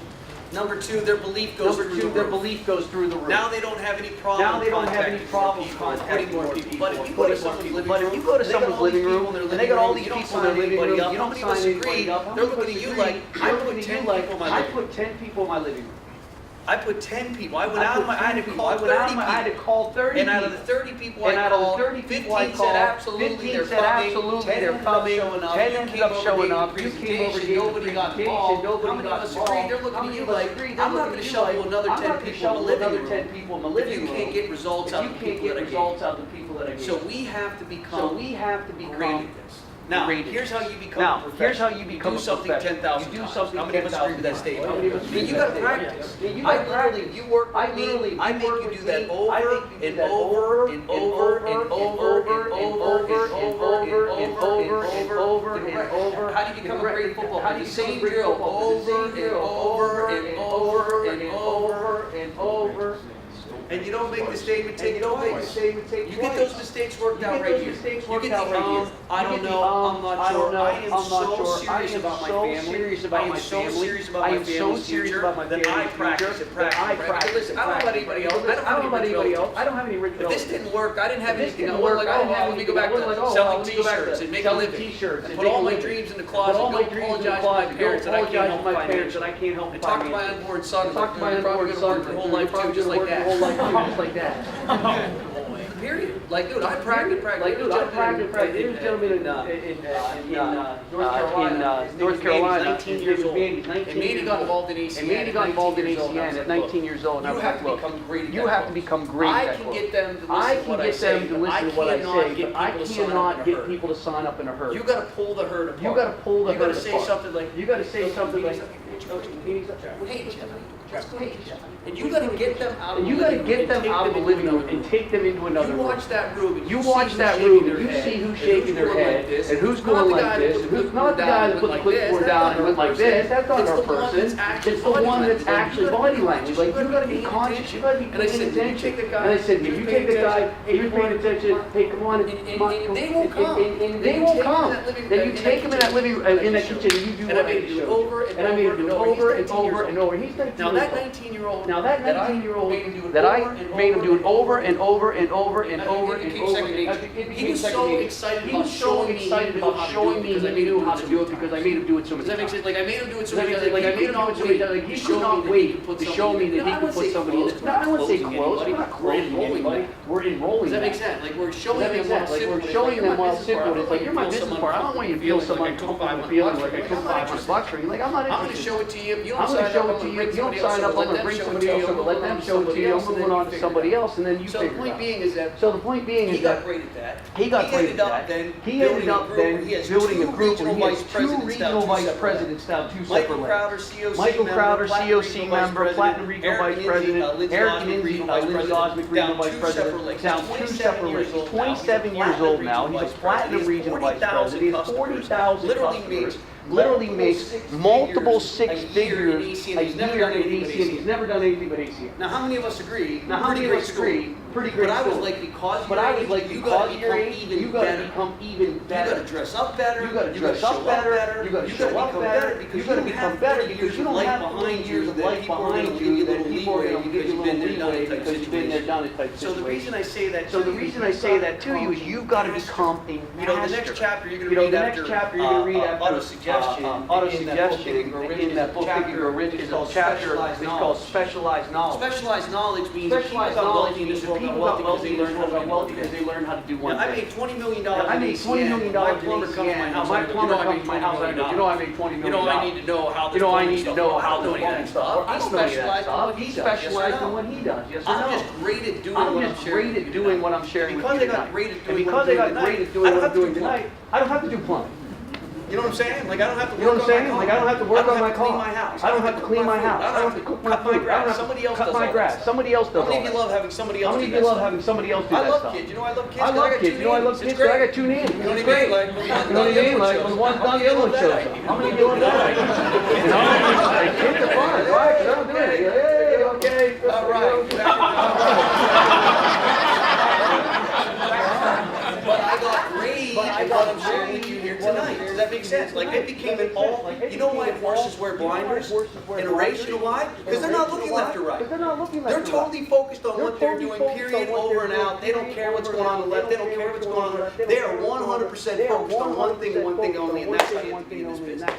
Number two, their belief goes through the roof. Now they don't have any problem contacting more people. But if you go to someone's living room, and they got all these people in their living room, you don't sign anybody up, they're looking at you like, I put 10 people in my living room. I put 10 people. I went out of my, I had to call 30 people. And out of the 30 people I called, 15 said absolutely they're coming. 10 ended up showing up. You came over here, nobody got involved. How many of us agree? They're looking at you like, I'm not going to shovel another 10 people in the living room. You can't get results out of the people that I gave. So we have to become great at this. Now, here's how you become a professional. You do something 10,000 times. How many of us agree with that statement? I mean, you got to practice. You work with me. I make you do that over and over and over and over and over and over. How do you become a great football player? The same drill over and over and over and over and over. And you don't make the statement take twice. You get those mistakes worked out right here. You get the I don't know, I'm not sure. I am so serious about my family. I am so serious about my family's future that I practice and practice. Listen, I don't know about anybody else. I don't have any rituals. If this didn't work, I didn't have anything. I was like, oh, well, let me go back to selling t-shirts and make a living. And put all my dreams in the closet and go apologize to my parents that I can't help financially. And talk to my unborn son. Talk to my unborn son your whole life too, just like that. Like that. Period. Like, dude, I practice. Like, dude, I practice. There was a gentleman in North Carolina, 19 years old. And Manny got involved in ACN at 19 years old. You have to become great at that. I can get them to listen to what I say, but I cannot get people to sign up in a hurry. You got to pull the herd apart. You got to say something like, hey, Jeff. And you got to get them out of the living room and take them into another room. You watch that room and you see who's shaking their head and who's going like this. And who's not the guy that put the clipboard down and went like this. That's not our person. It's the one that's actually body language. Like, you got to be conscious. You got to be paying attention. And I said, if you take the guy, hey, you're paying attention. Hey, come on. And they won't come. They won't come. Then you take them in that living room, in that kitchen, and you do what I do over. And I made him do it over and over and over. He's 19 years old. Now that 19-year-old that I made him do it over and over and over and over and over. He was so excited about showing me he knew how to do it because I made him do it so many times. Like, I made him do it so many times. Like, I made him do it so many times. Like, he could not wait to show me that he could put somebody in this. No, I wouldn't say close. We're not closing anybody. We're enrolling. Does that make sense? Like, we're showing them while simple. It's like, you're my business partner. I don't want you to feel so uncomfortable feeling like I took $500 for you. Like, I'm not interested. I'm going to show it to you. I'm going to show it to you. If you don't sign up, I'm going to bring somebody else. I'm going to let them show it to you. I'm moving on to somebody else, and then you figure it out. So the point being is that he got great at that. He ended up then building a group where he has two regional vice presidents down, two separate levels. Michael Crowder, COC member, Platinum Regional Vice President, Eric Lindsay, Lindsay Osmic Regional Vice President, down two separate levels. He's 27 years old now. He's a Platinum Regional Vice President. He has 40,000 customers. Literally makes multiple six figures a year in ACN. He's never done anything but ACN. Now, how many of us agree? Pretty great. But I was like, because you got to become even better. You got to dress up better. You got to dress up better. You got to show up better. Because you become better because you don't have behind you that people are going to give you a little leeway because you've been there, done it type situation. So the reason I say that to you is you've got to become a master. You know, the next chapter you're going to read after auto-suggestion in that book that you wrote is called specialized knowledge. Specialized knowledge means got wealthy because they learned how to do one because thing. they learned how to do one I thing. made $20 million I made $20 million My in plumber comes to my ACN. house. My I go, plumber comes to my house. I go, you know I made $20 million. You know, I need to know how this You know, I plumbing need to stuff know works. how I don't the know any of that plumbing stuff. stuff. I He don't know any of that specialized in stuff. what He he does. Yes or specialized in no? what he does. Yes or I'm no? just great at doing I'm what I'm just sharing great with at you doing tonight. what I'm sharing with Because you I got tonight. great at And doing what because I'm I got doing great at tonight, doing I don't what I'm have to doing do tonight, I don't have to do plumbing. You know what I'm saying? Like, I don't have to You know work what I'm on my saying? car. Like, I don't have to work on my clean car. my house. I don't have to clean my food. house. I don't have to cook my cut my food. I grass. don't have Somebody to else cut does my all grass. that. Somebody else How does many all of you that. love having somebody else How do many of that you love stuff? having somebody else do I that love stuff? kids. You know I love kids. I 'cause love got kids. two You know I love names. kids. It's But I great. got two names. You know what I It's mean? great. Like, You know what I mean? Like when one's done, the other one shows up. How many of you love that idea? You know, like kids are fun, right? 'Cause I don't do it. Hey, okay. All right. But I got raised in what I'm sharing with you here tonight. Does that make sense? Like, it became an all, you know why horses wear blinders in a race? You know why? Because they're not looking left or right. Because they're not looking left They're or right. totally focused on what they're doing, period, over and out. They don't care what's going on the left. They don't care what's going on the right. They are 100% focused on one thing and one thing only, and that's how you have to be in this business.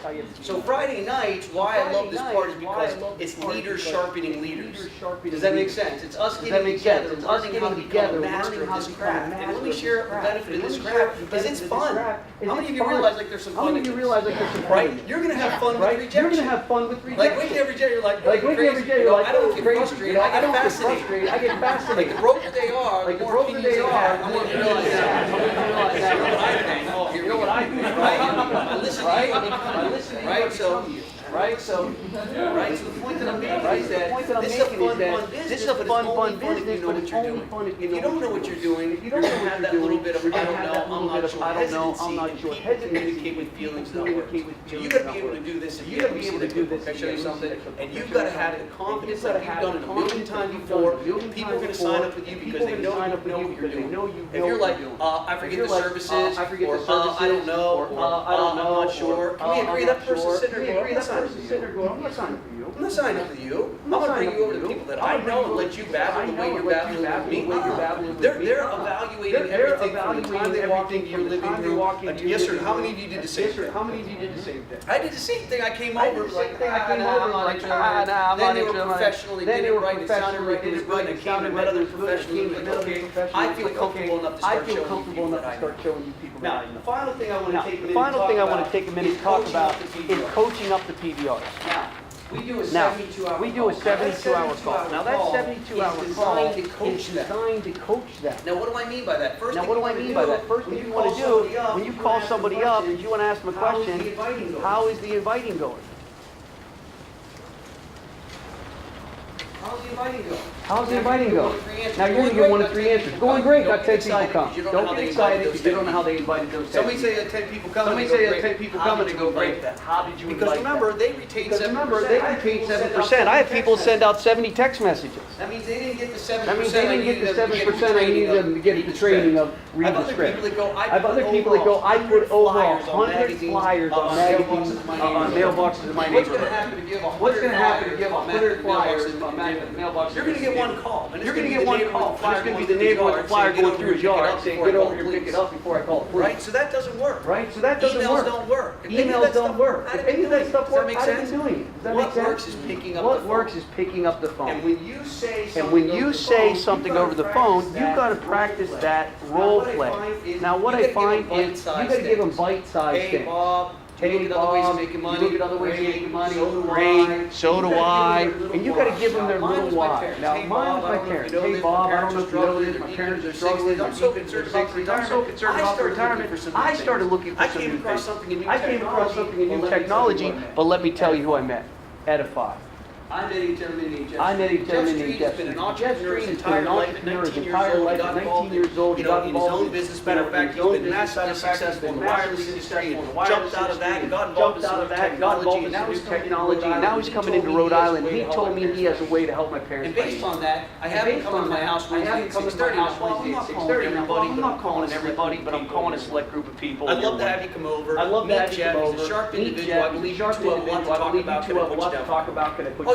So Friday nights, why I love this part is because it's leaders sharpening leaders. Does that make sense? It's us getting together, learning how to become a master of this craft. And let me share the benefit of this craft, because it's fun. How many of you realize like there's some How fun many in of you this? realize like there's some fun Right? in it? You're gonna have fun with Right? rejection. You're gonna have fun with rejection. Like waking every day, you're like waking crazy. every day, you're like, I don't get crazy. frustrated. You know, I I don't get get fascinated. frustrated. I get Like fascinated. the broker they are, Like the the more broker opinions they they are, have. the I more want you to opinions realize they that. have. I want you to realize that. You know what I think? Oh, here You know what I do? Right? I listen to Right? you. I listen to you. Right? So, Right? So, right? So the point that I'm making right? is The that point that I'm this is a making is fun, that fun business. this is a but it's fun, only fun fun if you business, know but what it's you're only doing. fun if If you you know don't know what you're doing, If you you're don't know gonna what have you're that little doing, bit of you're I gonna don't have know, that I'm little not bit of sure I don't know, hesitancy, I'm not and sure people hesitancy, communicate with feelings that communicate works. with So feelings you gotta that be able to works. do this and You gotta be able to do this I and show you be able to something, do this. and you've gotta have the confidence like you've done it a million times before. People are gonna sign up with you because they know what you're doing. If you're like, I forget the services, or I don't know, or I'm not sure, can we agree that person's sitting there going, I'm not signing up with you? I'm not signing for you. I'm not signing up with you. I'm gonna bring you over to people that I know and let you babble the way you're babbling with me. They're evaluating everything from the time they walk into your living room. Yes, sir. How many of you did the same thing? How many of you did the same thing? I did the same thing. I came I over did the like, same thing. I came nah, over I'm not like, interested. nah, I'm Then not they were interested. professional. They Then did they it were right. It sounded professional. right. They It did was it good. right. They It came sounded and right. met It other was good. They professionals. came and met other Okay, professionals. I feel Like, comfortable enough to I start feel showing comfortable people enough that to I start know. showing you people Now, that I the know. final thing I want Now, to take a the minute final thing I want to take a minute is to talk coaching about up the is PDRs. coaching up the PDRs. Now, we do a Now, 72-hour we do a call. 72-hour call. Now, that 72-hour is call designed to is coach them. designed to coach them. Now, what do I mean by that? First Now, thing what do you I wanna mean by do, that? First when thing you call want to do, somebody up, when you you call wanna ask somebody them a up, question, is you want to ask them a how is question, the inviting going? how is the inviting going? How's the inviting going? How's the Now, inviting you're going? gonna get one of 3 answers. Now, you're going to get one of 3 answers. Going great, got 10 people come. You don't Don't get excited because you don't know how they invited those 10 Somebody people. say that 10 people come. Somebody and they say go, that 10 great. people How come and did they you go, invite great. them? How did you Because invite remember, them? they retain 7%. Because remember, they retain 7%. I have people send out 70 text messages. That means they didn't get the 7%. That means they didn't get the 7% I needed them to get the training of read the script. I have other people that go, I put over 100 flyers on magazines, on mailboxes in my What's going to neighborhood. happen to give 100 What's going to happen to give on 100 flyers mailboxes on mailboxes? You're going to get one call. and it's You're going to be get the one neighbor call. with the flyer It's going to be going the neighbor with through the flyer his going through his yard saying, get over here, and pick it up before I call the police. Right? So that doesn't work. Right? So that doesn't Emails work. don't work. If they do Emails that don't stuff, work. how If do any of that stuff Does that works, make how do they sense? doing it? Does that What make sense? works is picking up What the works phone. is picking up the phone. And when you say something And when over you the say phone, something you've over the gotta phone, practice you've got to that practice role that play. role Now, play. Now, what I find is you got to give them bite-sized Hey, things. Bob, Hey, you look at other ways of Bob, making you money. look at other ways of making money. So do Great, I. so do You gotta I. give them their And you little got to give them why. their Mine little was my why. parents. Now, Hey, mine Bob, was I my don't know if parents. you know Hey, this, Bob, my I don't know if you know this. My parents are struggling. I'm so concerned about retirement. I'm so concerned about retirement. I started looking for I some came new across things. something in new I came across something in new Well, let me tell you technology, who I met. but let me tell you who I met. Edify. I met a gentleman named Jeff. I met a gentleman named Jeff Jeff Street has been an Street. Jeff entrepreneur Street his has been entire an life. At entrepreneur his 19 entire life. got At 19 involved years old, in, he got in his involved own in business. Matter of fact, he's been massively successful in the wireless industry. Jumped out of that, got involved in some technology, and now he's technology. And now he's coming into Rhode Island. He told me he has a way to help my parents. And based on that, I haven't come to my house Wednesday at 6:30. I'm not calling everybody, I'm not calling everybody, but I'm calling a select group of people. I'd love to have you come over. I'd love to have you come over. Meet Jeff. He's a sharp Meet individual. Jeff. I believe He's a sharp you two have a lot to individual. I talk believe about. you Can two I have a put lot you to down? talk about. Can I put Oh,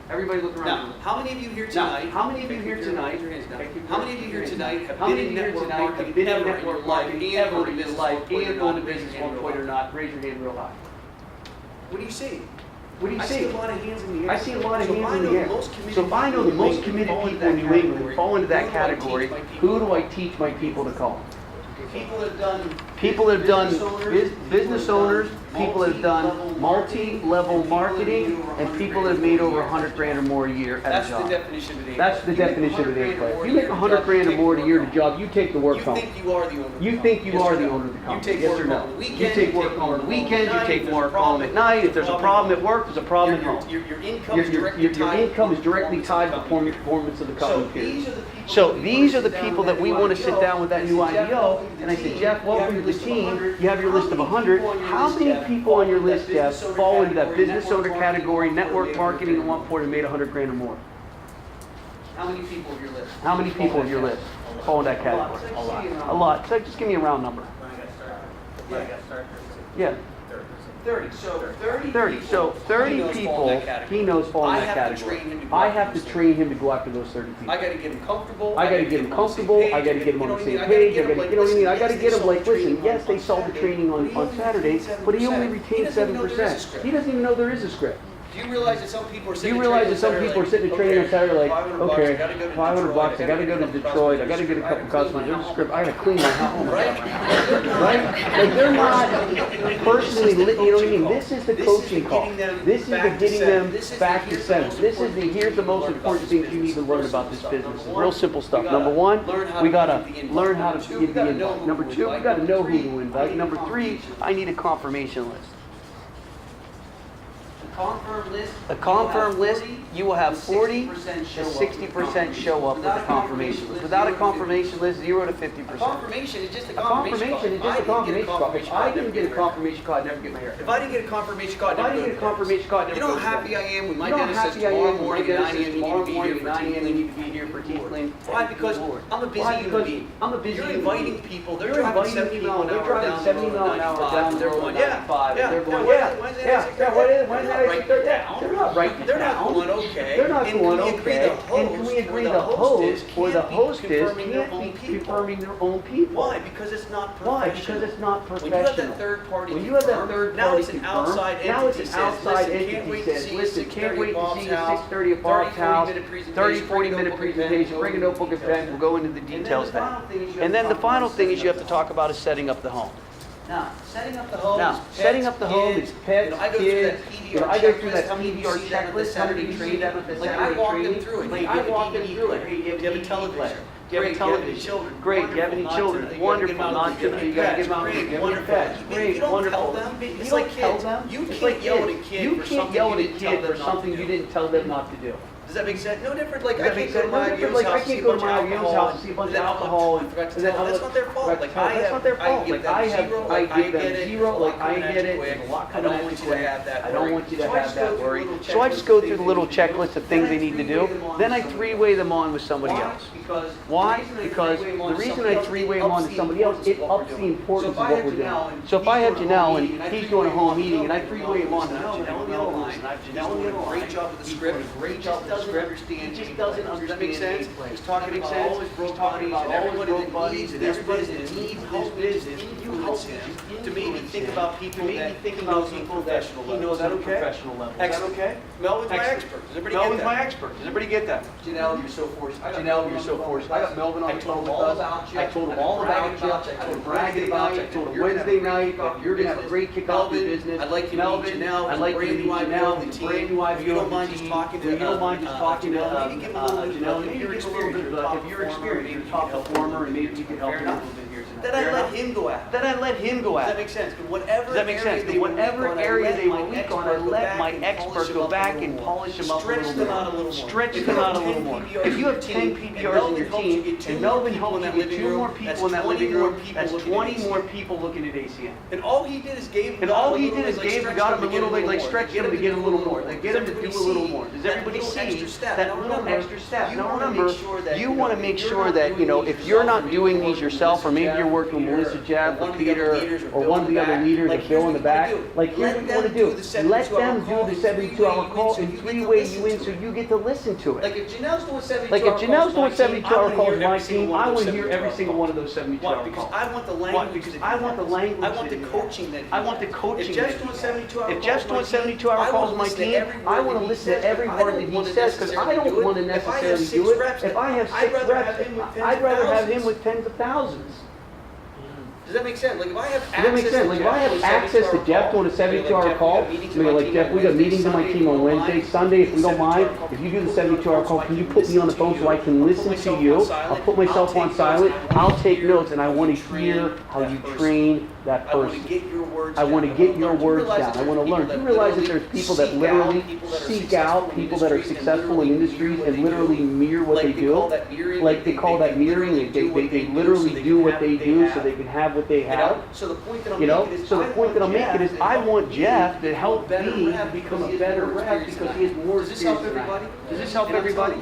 Everybody look around. Now, how many of you here Now, tonight? how many of you here tonight? Raise your hands now. Thank you. How many of you here tonight have How been many in of you here network tonight have marketing been in ever in your network life marketing and ever owned a in your business life one point or and not? owned a Raise your business hand one real point or high. not? Raise your hand real high. What do you see? What do you I see? see a lot of hands in the air. I see a lot of So hands I in know the air. most committed So if I know the people in most New committed England people in New England who fall into that category, who who do I teach my people to call? People that have done business owners, people that have done multi-level marketing, and people that have made over 100 grand or more a year at a That's the job. definition of an A. That's the definition of an A player. If you make 100 grand or more a year at a job, you take the work You home. think you are the owner of the You company. think you Yes are or the no? owner of the You company, take yes work or home no? on the weekend. You take work home on the weekend, you take work home at night. If there's a problem at work, there's a problem at home. Your income is directly Your tied. income is directly tied to the performance of the company, period. So These are the people that we want to sit down with that new IPO, and I said, Jeff, welcome to the team. You have your list of 100. How many people on your list, Jeff, fall into that business owner category, network marketing, and want for and made 100 grand or more? How many people of your list? How many people on your list fall in that category? A lot. A lot. So just give me a round number. Yeah. 30. So 30. 30. So 30 people he knows fall in that category. I have to train him to go after those 30 people. I got to get him comfortable. I got to get him comfortable. I got to get him on the same page. I got to, you know what I mean? I got to get him like, listen, yes, they saw the training on Saturday, but he only retained 7%. He doesn't even know there is a script. Do you realize that some people are Do sitting you in realize that some training people are sitting in training on Saturday like, okay, $500, $500, I got to go to Detroit, I got to get a couple customers, there's a script, I got to clean my house. Oh my God. Right? Like they're not personally, you know what I mean? This is the coaching call. This is the getting them back to seven. This is the, here's the most important things you need to learn about this business. It's real simple stuff. Number one, we got to learn how to give the invite. Number two, we got to know who to invite. Number three, I need a confirmation list. A confirmed list, you will have 40 to 60% show up with a confirmation list. Without a confirmation list, 0 to 50%. Confirmation is just a A confirmation is just a confirmation card. If I didn't get a confirmation card, I'd never get my hair If cut. I didn't get a confirmation card, If I didn't get a confirmation card, I'd you never know go how to happy I am when my You know how dentist says happy I tomorrow am when my morning at 9 dentist a.m. says you tomorrow need to be morning here at for 9 teeth a.m. you cleaning. need to be here for teeth clean. Why? Because I'm a busy Why? human Because being. I'm a busy You're human inviting being. people. They're You're driving inviting 70 people, mile an they're hour driving down 70 the mile an hour 95. down the They're road going, on yeah, 95, yeah, and they're going, yeah, when did I take that? They're not writing it They're not down. going okay. They're not And going can we agree okay. the And can we host agree or the host or the hostess confirming their can't own be people? confirming their own people? Why? Because it's not professional. Why? Because it's not When you have professional. that third party When you have that confirm, third now party it's an confirm, outside entity now it's an says, outside listen, can't entity wait to says, see you listen, can't wait to see you 6:30 at Bob's house, 30, 40-minute presentation, bring a notebook and pen, we'll go into the details then. And then the final thing is you have to talk about is setting up the home. Now, setting up the home Now, is setting pets, up the home kids. is pets, I go kids. through that PDR I go through that checklist. How many PDR see that at the checklist. How many Saturday see that at the training? Like, I Saturday walk them training? through it. Like, You I have a walk them DVD through it. player. Hey, You have a television. Do you have a Great, you have any television? children? Great, do you have any Wonderful. children? Not to- Wonderful, you not gotta to, you gotta give them out, Great, give them wonderful. pets. You Great, don't wonderful. tell them. You It's don't like tell kids. them. You It's can't like yell at a kids. kid You for can't something yell you at a didn't tell kid them for not something to you do. didn't tell them not to do. Does that make sense? No different. Like, Does I that make can't go to sense? my No different. Avio's Like, I house, see can't a go to bunch of my Avio's alcohol, house, see a bunch and of then alcohol, I forgot to and then tell them. That's not their fault. Like, that's not their fault. give Like, them I zero, give get them it, zero, like, I coming at get you it, quick. there's a lot I coming don't at want you you to quick. have that I don't worry. want you to So I have just that go through a worry. little So I just go through the little checklist checklist of things they need to do. Then I three-way them on with somebody else. Why? Because the reason I three-way them on to somebody else, it ups the importance of what we're doing. So if I have Janelle and he's doing a home meeting and I three-way him on to Janelle on the other line, and I have Janelle on the other line, Great job with the he's script. doing a great job with the script. Understand. He just doesn't Does that understand make sense? gameplay. He's talking Makes about sense? all his broke He's talking buddies about and all his everybody broke that buddies needs and this everybody business, that needs this this business, business. influence him to maybe think about people maybe that think he about knows on people that professional he level. knows Is that on a okay? professional level. Is that Excellent. okay? Melvin's my Excellent. expert. Does everybody Melvin's get my that? expert. Does everybody get that? Janelle, you're so fortunate. Janelle, you're so fortunate. I got Melvin on the phone with us. I told him all about you. I told him bragging about you. I told him Wednesday night that you're gonna have a great kickoff to your business. I'd like you to meet Melvin, Janelle. I'd like you to meet Janelle, the the team. brand new IPO. If you don't mind just talking to, you don't mind just talking to Janelle, maybe give him a little bit Janelle, of maybe your give him a little bit of experience. if you're experienced, you're a top performer, and maybe you can help him a little bit here tonight. Then I Fair let enough? him go at. Then I let him go Does at that it. make sense? In whatever Does that make sense? area In whatever area they were weak on, I let my expert go back and polish them up a Stretch little them more. out a little more. Stretch If them you out a have little 10 more. PBRs If you have in 10 your team, PBRs in your and Melvin helps you team, get two and more Melvin people helps in you that get living 2 more room, people in that that's living 20 more room, people that's looking at 20 ACM. more people looking at ACM. And all he did is gave. And all he did is gave, we got him a little bit, like stretched him to get a little more, like get him to do a little more. Does everybody see that little extra step? Now remember, you want to make sure that, you know, if you're not doing these yourself, or maybe you're working with Melissa Jeff or Peter, or one of the other leaders, or Bill in the back, like here's what you want to do. Let them do the 72-hour call and three-way you in so you get to listen to Like it. if Janelle's doing 72 Like if Janelle's doing 72-hour calls with my every single team, one I of want those to hear 72 every single one of those Why? 72-hour Because calls. I want the Why? language. Because that I he want the has. language I want the that he coaching has. that he I want the has. coaching If Jeff's that doing he 72 hour If Jeff's doing 72-hour calls with my team, I want to listen to every word that he says because I don't want to necessarily do it. If I have 6 reps, I'd rather have him with tens of thousands. Does that make sense? Like if I have Does that make access sense? to Like if Jeff I have on a access to 72-hour Jeff call, doing a 72-hour Jeff, call, we got I meetings mean, on like my Jeff, team we got on meetings on my Wednesday, team on Sunday, Wednesday, if we Sunday, if we don't 72-hour mind, call, if you do the put me on 72-hour call, can you put me on the phone so I can listen to you? I'll put myself on silent, I'll take notes, and I want to hear how you train that I want to person. get your words I down. want to get your learn. words down. I want to learn. Do you realize that there's people that literally seek out people that are successful in industries and literally mirror what they do? Like they call that mirroring. They literally do what they do so they can have what they have. So the point that I'm You know, making is, so the point that I'm making is I want Jeff to help me become a better rep because he has more Does this help experience than I. everybody? Does this help everybody?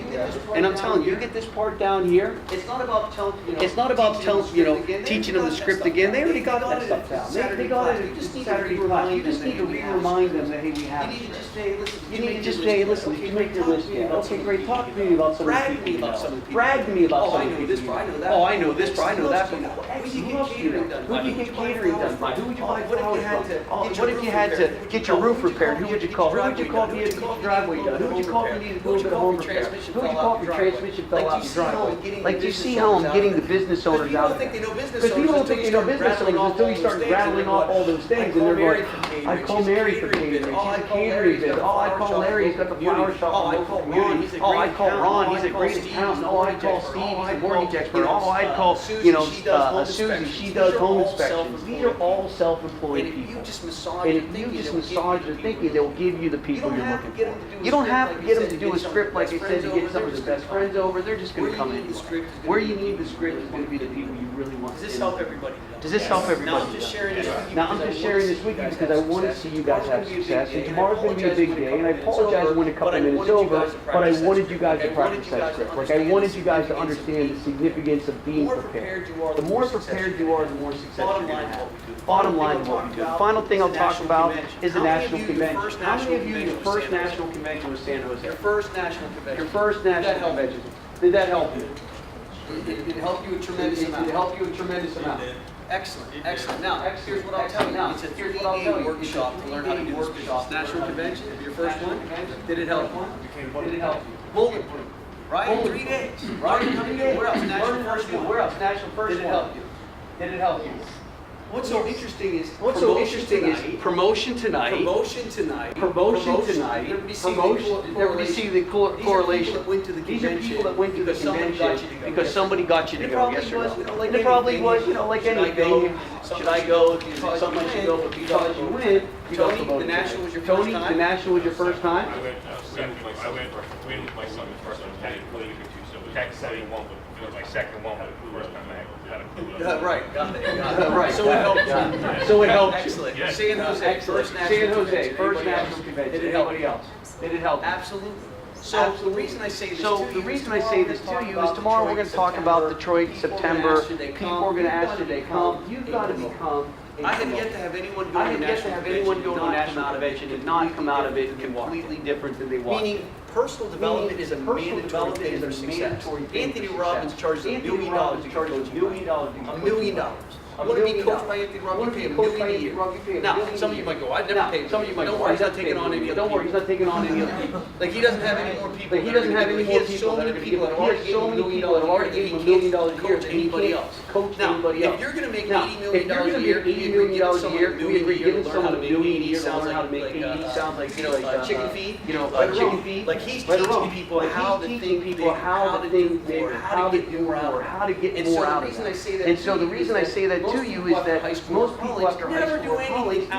And I'm telling you, you get this part down here. It's not about telling, It's not about teaching them the script again. They already got that stuff down. They got it in Saturday class. You just need to remind them that, hey, we have You need to it. just say, listen. You need to just say, listen, did you make your list yet? Okay, great, talk to me about some of the Brag people me you about know. some of the people. Brag to me about Oh, some I of the know people this, you but I know that. Oh, I know this, but I know that. Who would you get Who catering done by? would you get catering done by? Who would you buy What if you flowers had from? to Oh, get your what if you roof had to repaired? get your roof repaired? Who would you call? Who would you call if you had to get your driveway done? Who would you call if you needed to do a bit of home repair? Who would you call if your transmission fell out your driveway? Like, do you see how I'm getting the business owners out there? Because people don't think they know business owners until you start rattling off all those things, and they're going, I call Mary for catering, she's a catering business. Oh, I call Larry, he's got the flower shop. Oh, I call Ron, he's a Oh, I great call accountant. Ron, he's a Oh, I great call Steve, accountant. he's a Oh, I mortgage call expert. Steve, Oh, he's I a mortgage call, expert. Oh, I'd call, Susie, she does home Susie, inspections. she These does are home all inspections. These are all self-employed And if you people. just massage And your if you thinking, just it'll give massage you their the thinking, people. they'll give you the people you're looking for. You don't have to get them to do a script like I said to get some of the best friends over. They're just going to come in. Where you need the script is going to be the people you really want. Does this help everybody? Does this help everybody? Now I'm just sharing this with you. Now, I'm just sharing this with you because I want to see you guys have success, and tomorrow's going to be a big day, and I apologize when a couple minutes over, but I wanted you guys to practice that script. Like, I wanted you guys to understand the significance of being prepared. The more prepared you are, the more success you're going to have. Bottom line of what we do. The final thing I'll talk about is the national convention. How many of you, your first national convention was San Jose? Your first national convention. Your first national convention. Did that help you? It helped you a tremendous amount. It helped you a tremendous amount. Excellent, excellent. Now, here's what I'll tell you. It's a Here's what I'll tell 3-day you. workshop to learn how to do this business. National convention, your first one, did it help you? Did it help you? Bullet point, right? 3 days. Right? Where else? National first one. Where else? National first Did it one. help you? Did it help you? What's so interesting is promotion tonight. Promotion tonight. Promotion tonight. Never be seeing the Promotion. Never see the correlation. These are people that went to the These are people that went to the convention convention because somebody got you to It go. probably Yes or was, no? like And it probably anything. was, like Should I anything. go? Should I go? Something should go because you win. You got Tony, promoted. the national was your first Tony, time? the national was your first time. I went with my son the first time, technically, Tech 71 was my second one, but the first time I had a clue. Right, got it, Right. So it helped you. So it helped you. Excellent. Yes. San Jose, first national San Jose, convention. first Anybody national else? convention. Did it help Anybody you? else? Did it help? Absolutely. So Absolutely. the reason I say this So to the you reason I say this to you is tomorrow we're going to talk about Detroit, September. People are going to ask should they come. You've got to become. I have yet to have anyone go I to a have yet to national have convention anyone go to a national convention and not come out of it completely different than they walked. Meaning, personal development is a mandatory thing for success. Anthony Robbins charges $1 million to coach you. $1 million. You want to be coached by Anthony Robbins, you pay $1 million a year. Now, some of you might go, I'd never pay him. Some of you might Don't go, worry, he's "I'd not taking pay on him." any other Don't worry, he's people. not taking on any other people. Like, he doesn't have any more people. Like, he doesn't have any more people that are going to give him. He has so many people that have already given him $1 million a year. Coach anybody else. Coach Now, anybody else. if you're going to make Now, $80 if million you're a going to year, make $80 million a year, we agree giving someone $1 million a year to learn how to make 80 sounds like, you know, like chicken feed. chicken feed. Like he's Right or teaching wrong. people Like, how he's to teaching think people bigger, how to think bigger, how to do more, how to get And more so out the of reason I that. say that And to so the you reason I say that to you is that most people after high school or college never do anything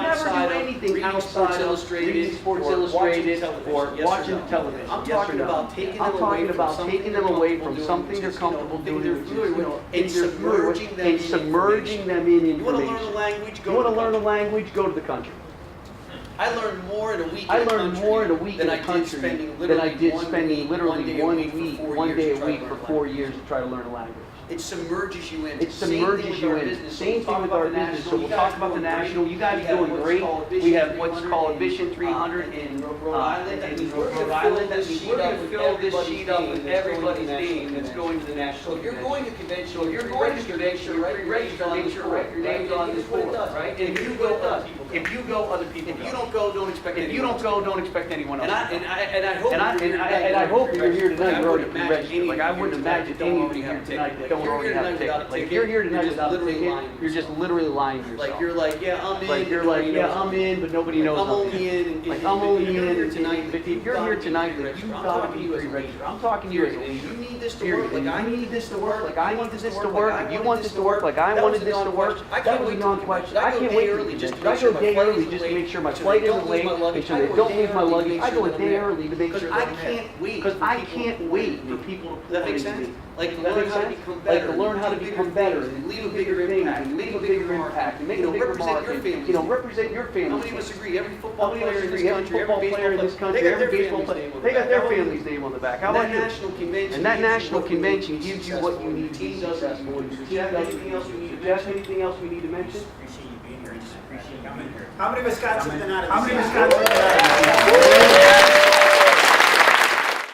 outside of reading Sports Illustrated or watching television. I'm Yes or talking no? about taking I'm them talking away from about something taking they're them away from comfortable something doing, they're which is, comfortable things doing, they're which is, familiar with, and things they're familiar with, submerging them and in submerging them in You want to learn a information. language, You go want to to the learn a country. language, go to the country. I learned more in a week I in the learned country more in a week in than the I did country spending than I did one spending week, literally one 1 day a week to for try to 4 learn a years to try to learn a language. It submerges you in. It submerges you in. Same thing with our business. So we'll talk about the national. You guys are doing great. We have what's called Vision 300 in Rhode Island. That means we're going to fill this sheet up with everybody's name that's going to the national. So if you're going to convention, So if you're going to convention, you're registered, make sure write your names on this board, right? And if you go, other people. If you don't go, don't expect If you don't go, don't expect anyone else. And I hope And I hope you're here tonight. You're already imagine registered. Like I wouldn't imagine any of you here tonight that don't don't you're already here have a tonight without a ticket. Like, if ticket, you're here you're tonight just without a literally ticket, lying to you're just yourself. literally lying to yourself. Like, you're like, yeah, I'm in. Like, you're like, yeah, I'm in, but nobody knows I'm I'm only in. Like, I'm only in, If you're here tonight, but if you're here tonight, then you've got to be pre-registered. I'm talking to you as a You leader. need this to Period. work, like I need this to work, Like I need this to work, like you want this to work, like I wanted this to work. That was a non-question. I can't wait early just to make sure my flight isn't late, make sure my flight isn't late, make sure they don't leave my luggage. I go a day early to make sure I that can't wait. because I can't wait for people to Does that pour make into sense? me. Like to That learn makes how to sense? become better. Like to learn how to do bigger become better things, and leave a do bigger things, impact, and make a bigger impact, and make a bigger represent your market. family. You know, represent your How family. many of us agree? Every How football many of us player in agree? this Every country, football player in this country, they got every their baseball family's player, name on they the got back. their How about family's you? name on the back. How And about that you? national convention And that gives you national what you convention need to gives be you what you successful. need to be Team does successful. that. Jeff, anything else we need to Jeff, mention? anything else we need to mention? How many of us got something out of this? How many of us got something out of this?